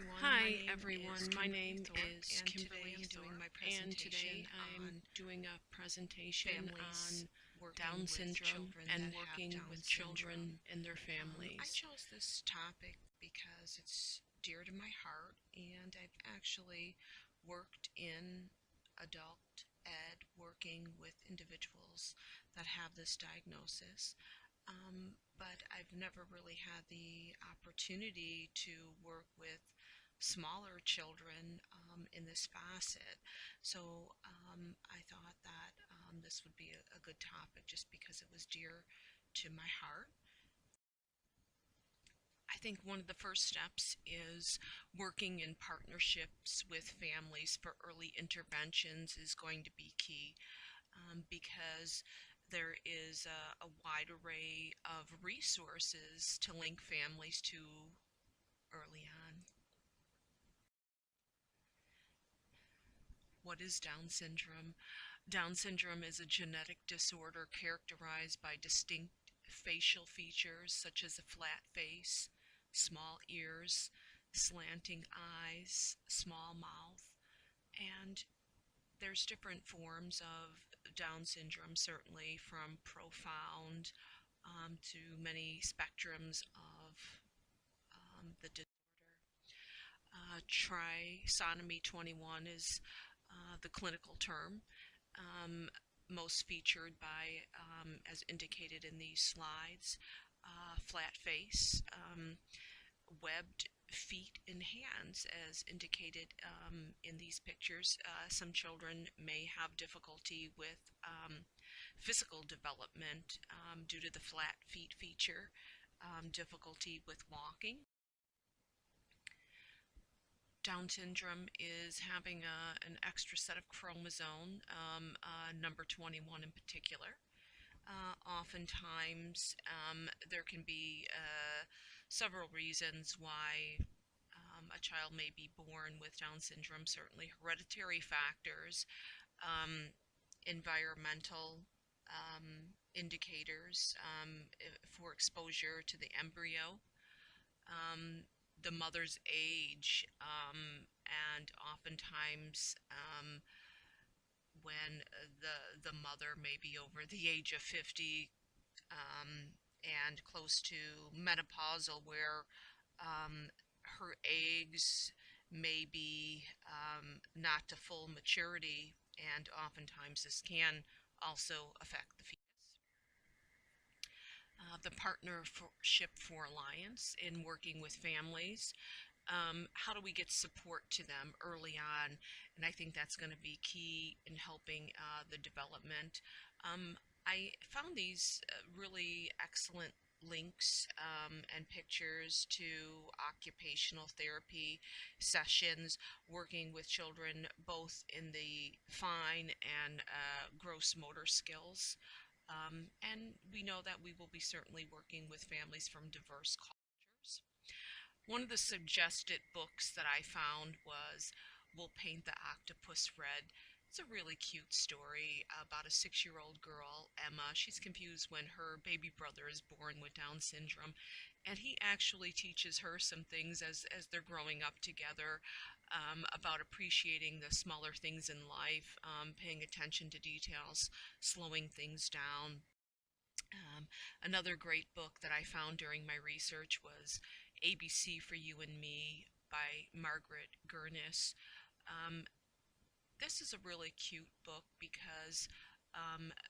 everyone. Hi everyone, my name is Today Kimberly I'm doing Thorpe, my and today presentation I'm on doing a presentation families on working Down with syndrome children and that have working Down with syndrome. children and their I families. chose this topic because it's dear to my heart, and I've actually worked in adult ed working with individuals that have this diagnosis. But I've never really had the opportunity to work with smaller children in this facet. So I thought that this would be a good topic just because it was dear to my heart. I think one of the first steps is working in partnerships with families for early interventions is going to be key, because there is a wide array of resources to link families to early on. What is Down syndrome? Down syndrome is a genetic disorder characterized by distinct facial features such as a flat face, small ears, slanting eyes, small mouth, and there's different forms of Down syndrome, certainly from profound to many spectrums of the disorder. Trisomy 21 is the clinical term, um, most featured by, as indicated in these slides, flat face, webbed feet and hands, as indicated in these pictures. Some children may have difficulty with physical development due to the flat feet feature, difficulty with walking. Down syndrome is having an extra set of chromosome, number 21 in particular. Oftentimes, there can be several reasons why a child may be born with Down syndrome, certainly hereditary factors, um, environmental indicators for exposure to the embryo, um, the mother's age, and oftentimes when the mother may be over the age of 50, and close to menopausal, where um, her eggs may be not to full maturity, and oftentimes this can also affect the fetus. The Partnership for Alliance in working with families. How do we get support to them early on? And I think that's going to be key in helping the development. I found these really excellent links and pictures to occupational therapy sessions working with children both in the fine and gross motor skills. And we know that we will be certainly working with families from diverse cultures. One of the suggested books that I found was We'll Paint the Octopus Red. It's a really cute story about a 6-year-old girl, Emma. She's confused when her baby brother is born with Down syndrome, and he actually teaches her some things as they're growing up together, about appreciating the smaller things in life, paying attention to details, slowing things down. Um, Another great book that I found during my research was ABC for You and Me by Margaret Gurnis. Um, this is a really cute book because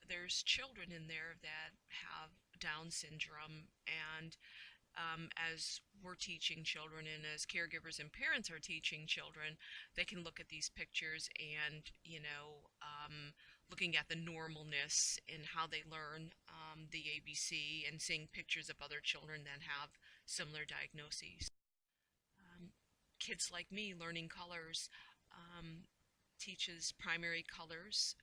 there's children in there that have Down syndrome, and as we're teaching children and as caregivers and parents are teaching children, they can look at these pictures and, looking at the normalness in how they learn the ABC and seeing pictures of other children that have similar diagnoses. Um, Kids Like Me Learning Colors um, teaches primary colors.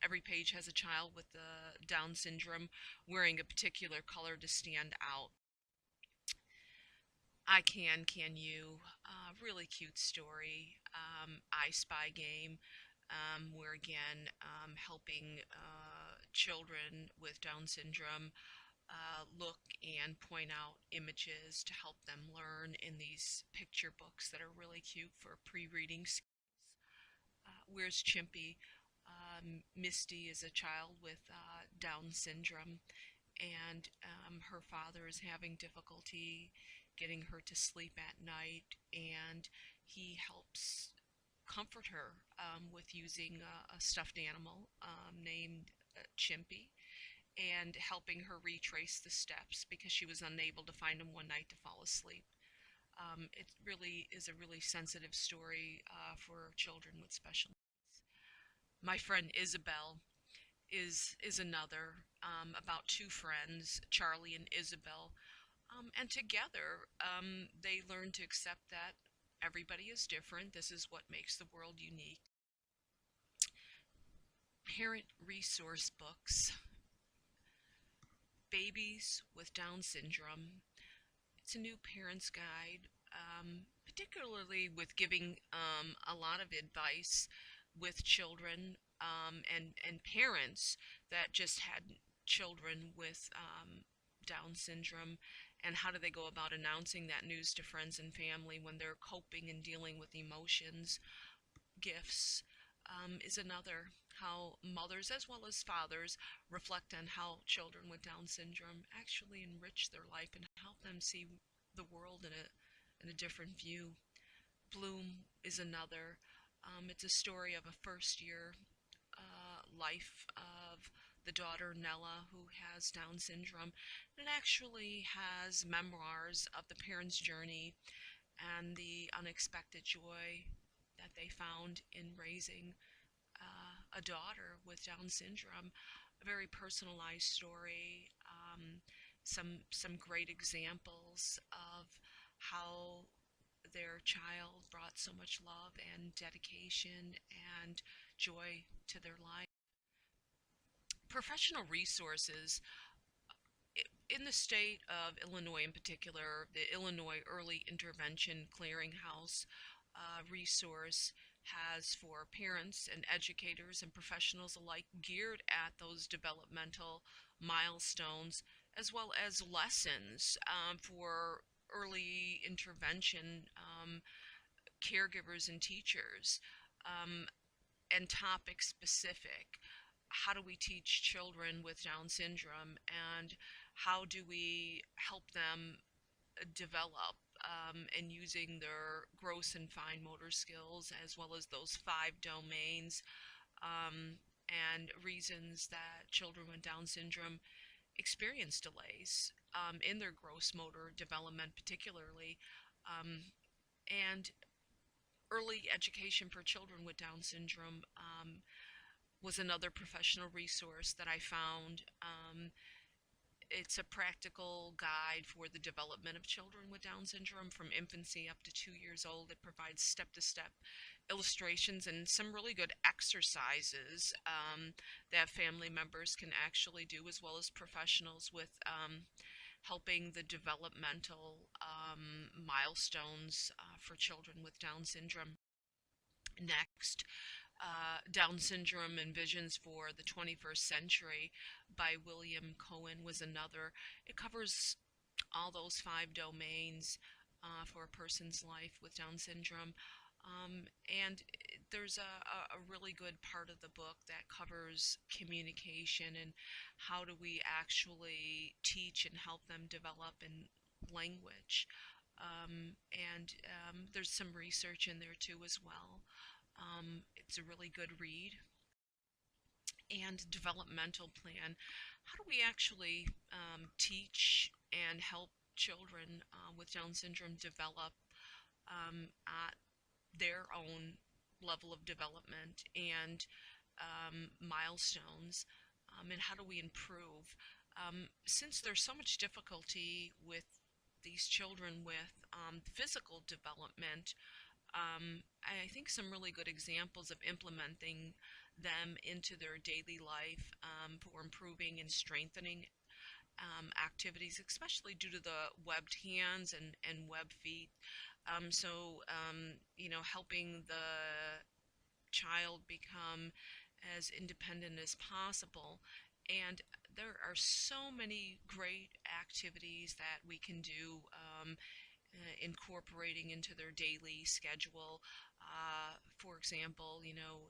Every page has a child with the Down syndrome wearing a particular color to stand out. Can you? Really cute story. I Spy game, where again, helping children with Down syndrome look and point out images to help them learn in these picture books that are really cute for pre-reading. Where's Chimpy? Misty is a child with Down syndrome, and her father is having difficulty getting her to sleep at night, and he helps comfort her with using a stuffed animal named Chimpy, and helping her retrace the steps because she was unable to find him one night to fall asleep. It really is a really sensitive story for children with special needs. My friend Isabel is another, about two friends, Charlie and Isabel, and together they learn to accept that everybody is different. This is what makes the world unique. Parent resource books, Babies with Down Syndrome. It's a new parent's guide, particularly with giving a lot of advice with children, and parents that just had children with Down syndrome, and how do they go about announcing that news to friends and family when they're coping and dealing with emotions. Gifts is another. How mothers as well as fathers reflect on how children with Down syndrome actually enrich their life and help them see the world in a different view. Bloom is another. It's a story of a first year life of the daughter Nella, who has Down syndrome. It actually has memoirs of the parents' journey and the unexpected joy that they found in raising a daughter with Down syndrome. A very personalized story. Some great examples of how their child brought so much love and dedication and joy to their life. Professional resources in the state of Illinois, in particular, the Illinois Early Intervention Clearinghouse resource has for parents and educators and professionals alike geared at those developmental milestones, as well as lessons for early intervention caregivers and teachers, um, and topic specific. How do we teach children with Down syndrome, and how do we help them develop and using their gross and fine motor skills, as well as those five domains, um, and reasons that children with Down syndrome experience delays in their gross motor development, particularly, um, and early education for children with Down syndrome was another professional resource that I found. It's a practical guide for the development of children with Down syndrome from infancy up to 2 years old. It provides step to step illustrations and some really good exercises that family members can actually do, as well as professionals, with helping the developmental milestones for children with Down syndrome. Next, Down Syndrome and Visions for the 21st Century by William Cohen was another. It covers all those five domains for a person's life with Down syndrome. And there's a really good part of the book that covers communication and how do we actually teach and help them develop in language. And there's some research in there too as well. It's a really good read. And developmental plan. How do we actually teach and help children with Down syndrome develop at their own level of development and milestones? And how do we improve? Since there's so much difficulty with these children with physical development, I think some really good examples of implementing them into their daily life for improving and strengthening activities, especially due to the webbed hands and web feet. Helping the child become as independent as possible And there are so many great activities that we can do, incorporating into their daily schedule. For example,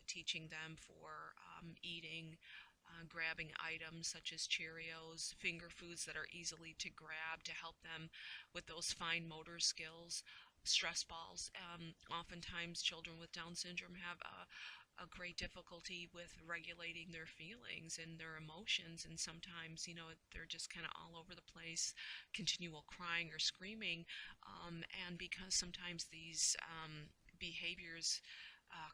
teaching them for eating, grabbing items such as Cheerios, finger foods that are easily to grab to help them with those fine motor skills. Stress balls. Oftentimes, children with Down syndrome have a great difficulty with regulating their feelings and their emotions, and sometimes, they're just kind of all over the place, continual crying or screaming. And because sometimes these behaviors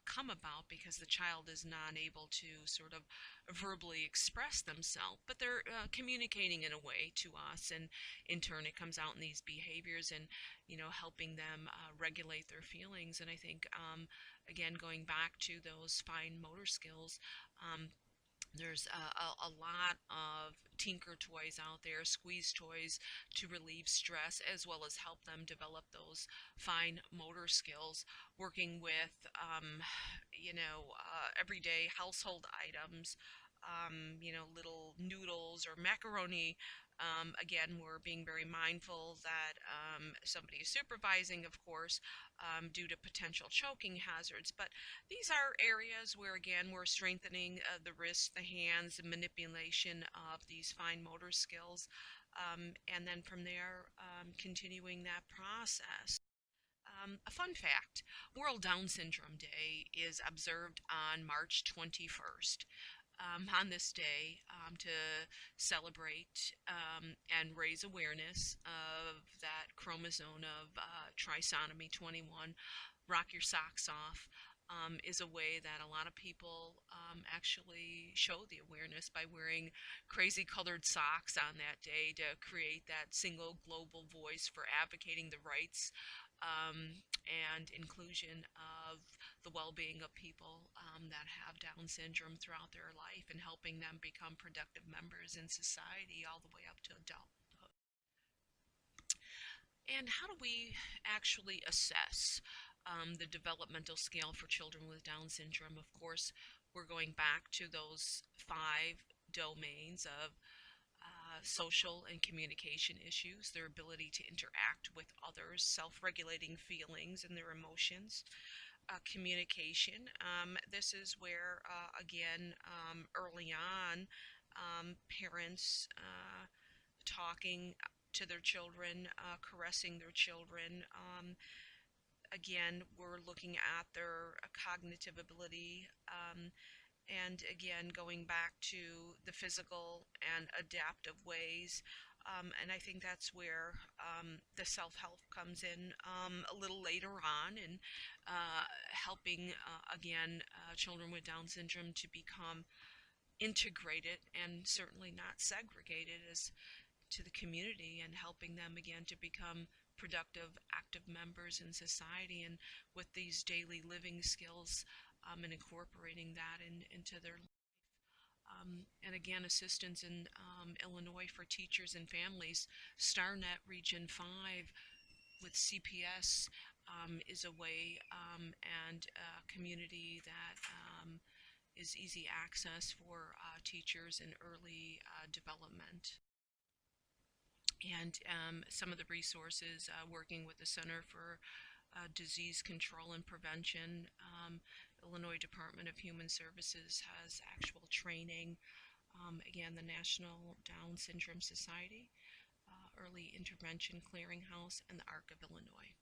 come about because the child is not able to sort of verbally express themselves, but they're communicating in a way to us, and in turn it comes out in these behaviors, and helping them regulate their feelings. And I think, again, going back to those fine motor skills, there's a lot of tinker toys out there, squeeze toys, to relieve stress as well as help them develop those fine motor skills, working with, everyday household items, little noodles or macaroni. Again, we're being very mindful that somebody is supervising, of course, due to potential choking hazards. But these are areas where, again, we're strengthening the wrists, the hands, the manipulation of these fine motor skills, and then from there, continuing that process. A fun fact: World Down Syndrome Day is observed on March 21st. On this day, to celebrate and raise awareness of that chromosome of trisomy 21, rock your socks off, is a way that a lot of people actually show the awareness by wearing crazy colored socks on that day to create that single global voice for advocating the rights, and inclusion of the well-being of people that have Down syndrome throughout their life, and helping them become productive members in society all the way up to adulthood. And how do we actually assess the developmental scale for children with Down syndrome? Of course, we're going back to those five domains of social and communication issues, their ability to interact with others, self regulating feelings and their emotions, communication. This is where, again, early on, parents talking to their children, caressing their children. Again, we're looking at their cognitive ability, and again, going back to the physical and adaptive ways. And I think that's where the self help comes in a little later on, and helping, again, children with Down syndrome to become integrated and certainly not segregated as to the community, and helping them again to become productive, active members in society, and with these daily living skills, and incorporating that into their and again, assistance in Illinois for teachers and families. StarNet Region 5 with CPS is a way, and a community that is easy access for teachers in early development. And some of the resources, working with the Center for Disease Control and Prevention. Illinois Department of Human Services has actual training. Again, the National Down Syndrome Society, Early Intervention Clearinghouse, and the ARC of Illinois.